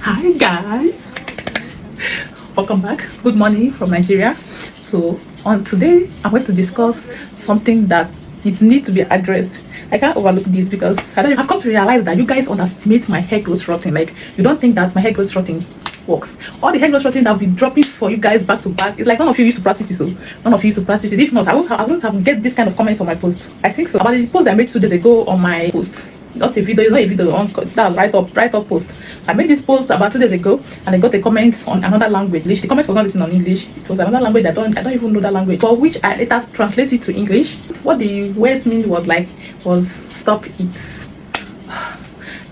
Hi guys, welcome back. Good morning from Nigeria. So on today I'm going to discuss something that it needs to be addressed. I can't overlook this because I've come to realize that you guys underestimate my hair growth rotting. Like, you don't think that my hair growth rotting works. All the hair growth rotting that I've been dropping for you guys back to back, it's like none of you used to practice it. So none of you used to practice it. If not, I wouldn't have get this kind of comments on my post. I think so. About the post that I made 2 days ago on my post, just a video, it's not a video, on that write up post. I made this post about 2 days ago and I got a comment on another language. The comment was not written on English, it was another language. I don't even know that language, but which I later translated to English. What the words mean was stop it.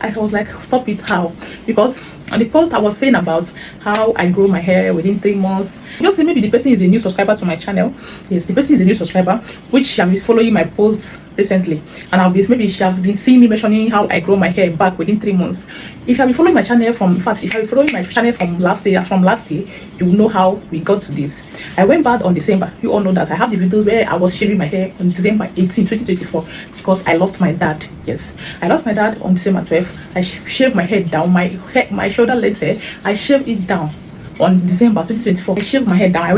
I was like, stop it, how? Because on the post I was saying about how I grow my hair within 3 months. Just say maybe the person is a new subscriber to my channel. Yes, the person is a new subscriber, which shall be following my posts recently, and maybe she have been seeing me mentioning how I grow my hair back within 3 months. If you have been following my channel from, in fact, if you have been following my channel from last year, you will know how we got to this. I went bad on December. You all know that. I have the video where I was shaving my hair on December 18, 2024, because I lost my dad. Yes, I lost my dad on December 12th. I shaved my head down, my shoulder length hair. I shaved it down on December 2024. I shaved my head down. I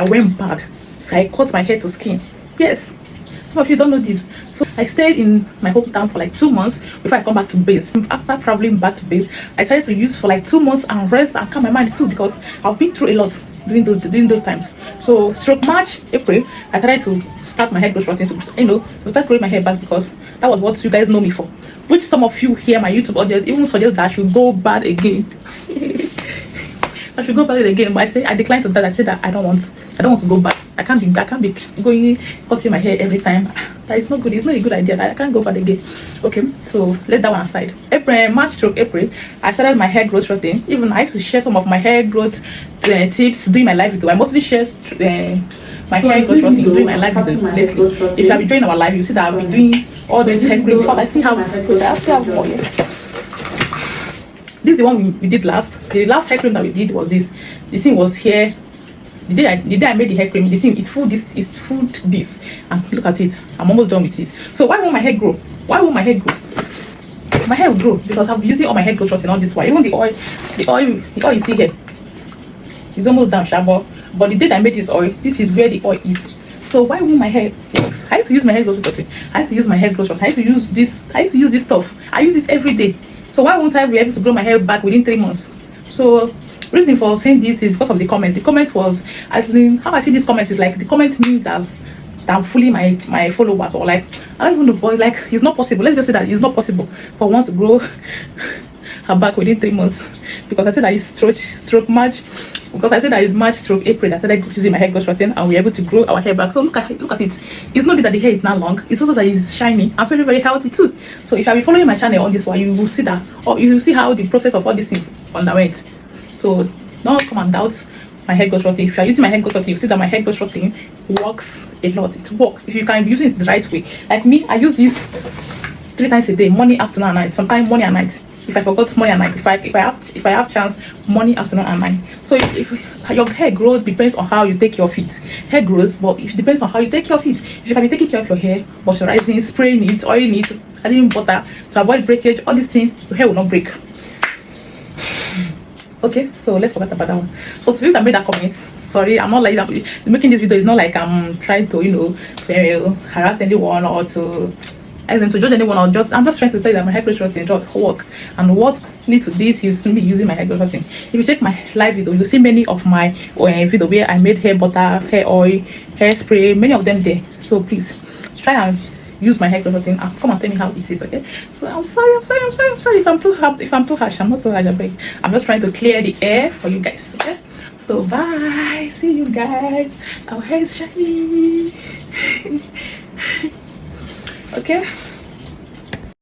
went bad. So I cut my hair to skin. Yes. Some of you don't know this. So I stayed in my hometown for like 2 months before I come back to base. After traveling back to base, I started to use for like 2 months and rest and calm my mind too, because I've been through a lot during those times. So stroke March, April, I started to start my hair growth routine to start growing my hair back, because that was what you guys know me for. Which some of you here, my YouTube audience, even suggest that I should go bad again. I should go back again, but I declined to that. I said that I don't want to go back. I can't be going cutting my hair every time. That is not good. It's not a good idea. I can't go back again. Okay, so let that one aside. April, I started my hair growth routine. Even I used to share some of my hair growth tips during my live video. I mostly share my hair growth routine during my live video lately. If you have been joining our live, you see that I've been doing all this hair growth. I see how more here. This is the one we did last. The last hair cream that we did was this. The thing was here. The day I made the hair cream, the thing is full this. And look at it. I'm almost done with it. So why won't my hair grow? Why won't my hair grow? My hair will grow because I've been using all my hair growth routine on this one. Even the oil is still here. It's almost done, sharp. But the day I made this oil, this is where the oil is. So why won't my hair works? I used to use my hair growth routine. I used to use this stuff. I use it every day. So why won't I be able to grow my hair back within 3 months? So reason for saying this is because of the comment. The comment was, how I see this comment is like, the comment means that I'm fooling my followers, or like, I don't even know, but like, it's not possible. Let's just say that it's not possible for one to grow her back within 3 months, because I said that it's stroke March. Because I said that it's March stroke April, I started using my hair growth routine and we're able to grow our hair back. So look at it. It's not that the hair is not long, it's also that it's shiny and very, very healthy too. So if you have been following my channel on this one, you will see that, or you will see how the process of all this thing underwent. So don't come and doubt my hair growth routine. If you are using my hair growth routine, you see that my hair growth routine works a lot. It works if you can be using it the right way. Like me, I use this 3 times a day, morning, afternoon, and night. Sometimes morning and night. If I forgot, morning and night. If I have chance, morning, afternoon, and night. So if your hair grows depends on how you take care of it. Hair grows, but it depends on how you take care of it. If you can be taking care of your hair, moisturizing, spraying it, oiling it, adding butter to avoid breakage, all these things, your hair will not break. Okay, so let's forget about that one. So to you that made that comment, sorry, I'm not like that. Making this video is not like I'm trying to to harass anyone or to judge anyone, or I'm just trying to tell you that my hair growth routine does work, and what leads to this is me using my hair growth routine. If you check my live video, you see many of my video where I made hair butter, hair oil, hair spray, many of them there. So please try and use my hair growth routine and come and tell me how it is. Okay, so I'm sorry if I'm too harsh. I'm not too harsh. I'm just trying to clear the air for you guys. Okay, so bye, see you guys. Our hair is shiny. Okay.